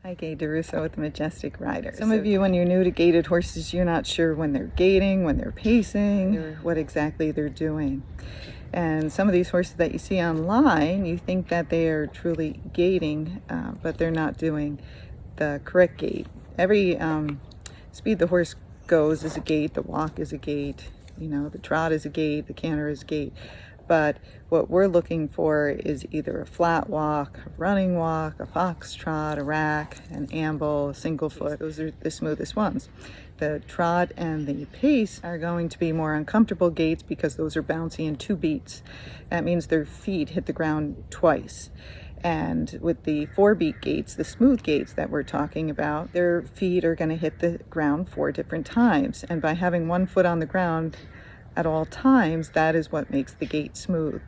Hi, Gaye DeRusso with the Majestic Rider. Some of you, when you're new to gaited horses, you're not sure when they're gaiting, when they're pacing, or what exactly they're doing. And some of these horses that you see online, you think that they are truly gaiting, but they're not doing the correct gait. Every speed the horse goes is a gait, the walk is a gait, the trot is a gait, the canter is a gait. But what we're looking for is either a flat walk, a running walk, a foxtrot, a rack, an amble, a single foot. Those are the smoothest ones. The trot and the pace are going to be more uncomfortable gaits because those are bouncy in 2 beats. That means their feet hit the ground twice. And with the 4-beat gaits, the smooth gaits that we're talking about, their feet are going to hit the ground 4 different times. And by having 1 foot on the ground at all times, that is what makes the gait smooth.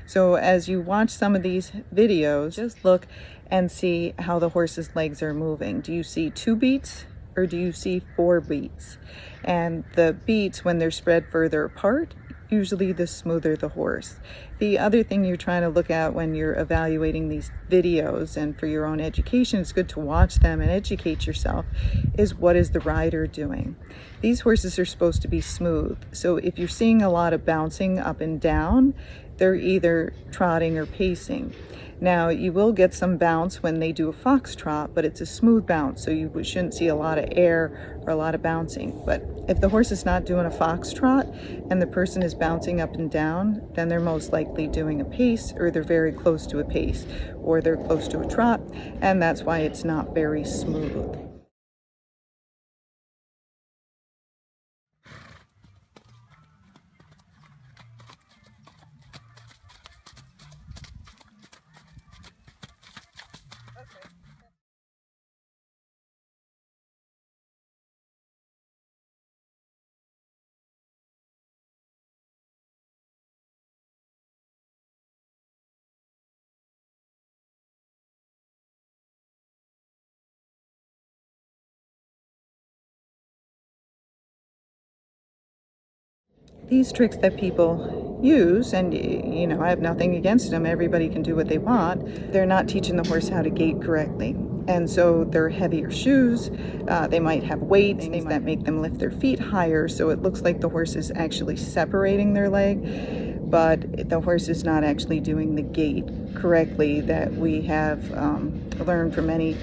So as you watch some of these videos, just look and see how the horse's legs are moving. Do you see 2 beats or do you see 4 beats? And the beats, when they're spread further apart, usually the smoother the horse. The other thing you're trying to look at when you're evaluating these videos, and for your own education, it's good to watch them and educate yourself, is what is the rider doing? These horses are supposed to be smooth. So if you're seeing a lot of bouncing up and down, they're either trotting or pacing. Now, you will get some bounce when they do a foxtrot, but it's a smooth bounce, so you shouldn't see a lot of air or a lot of bouncing. But if the horse is not doing a foxtrot and the person is bouncing up and down, then they're most likely doing a pace, or they're very close to a pace, or they're close to a trot, and that's why it's not very smooth. These tricks that people use, and I have nothing against them, everybody can do what they want, they're not teaching the horse how to gait correctly. And so they're heavier shoes, they might have weights, things that make them lift their feet higher, so it looks like the horse is actually separating their leg, but the horse is not actually doing the gait correctly that we have learned from many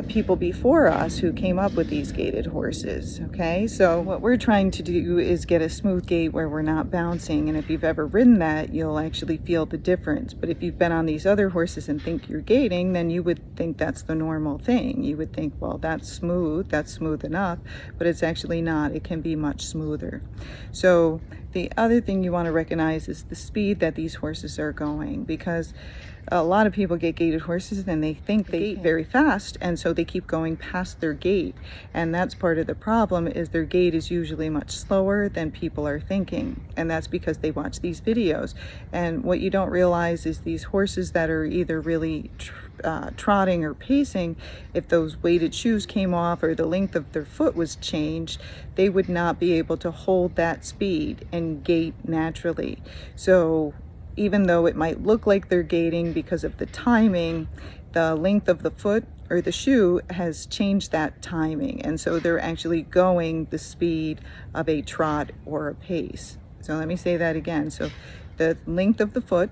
people before us who came up with these gaited horses. Okay, so what we're trying to do is get a smooth gait where we're not bouncing, and if you've ever ridden that, you'll actually feel the difference. But if you've been on these other horses and think you're gaiting, then you would think that's the normal thing. You would think, well, that's smooth enough, but it's actually not. It can be much smoother. So the other thing you want to recognize is the speed that these horses are going, because a lot of people get gaited horses and they think they gait very fast, and so they keep going past their gait, and that's part of the problem, is their gait is usually much slower than people are thinking, and that's because they watch these videos. And what you don't realize is these horses that are either really trotting or pacing, if those weighted shoes came off or the length of their foot was changed, they would not be able to hold that speed and gait naturally. So even though it might look like they're gaiting because of the timing, the length of the foot or the shoe has changed that timing, and so they're actually going the speed of a trot or a pace. So let me say that again. So the length of the foot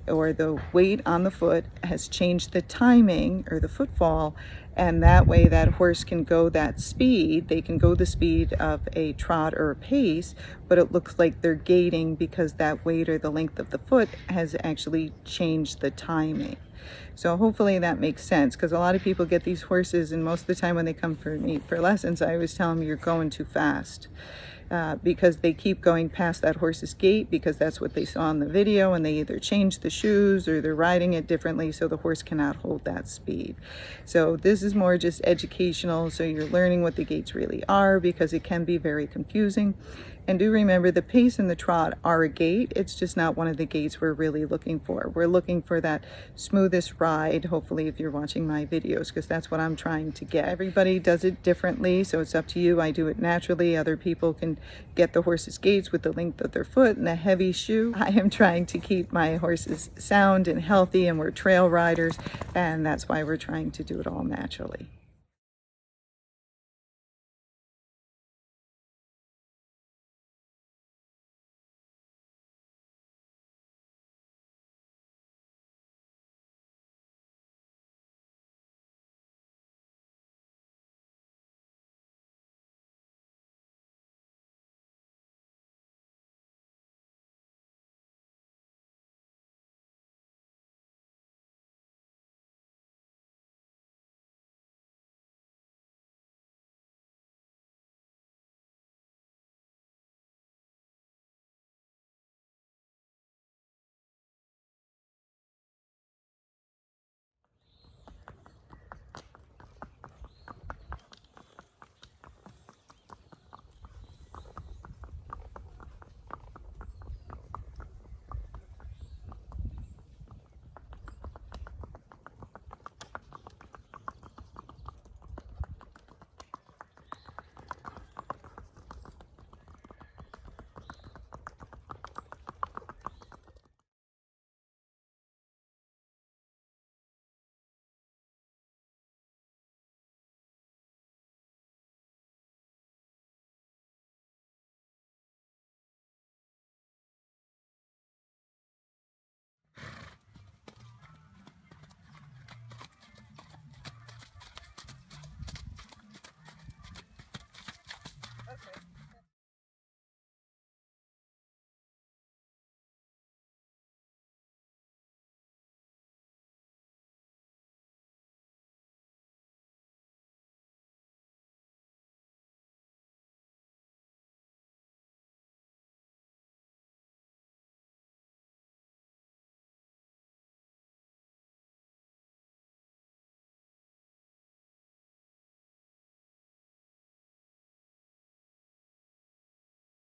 or the weight on the foot has changed the timing or the footfall, and that way that horse can go that speed. They can go the speed of a trot or a pace, but it looks like they're gaiting because that weight or the length of the foot has actually changed the timing. So hopefully that makes sense, because a lot of people get these horses, and most of the time when they come for me for lessons, I always tell them you're going too fast. Because they keep going past that horse's gait, because that's what they saw in the video, and they either change the shoes or they're riding it differently, so the horse cannot hold that speed. So this is more just educational, so you're learning what the gaits really are, because it can be very confusing. And do remember, the pace and the trot are a gait. It's just not one of the gaits we're really looking for. We're looking for that smoothest ride, hopefully, if you're watching my videos, because that's what I'm trying to get. Everybody does it differently, so it's up to you. I do it naturally. Other people can get the horse's gaits with the length of their foot and a heavy shoe. I am trying to keep my horses sound and healthy, and we're trail riders, and that's why we're trying to do it all naturally.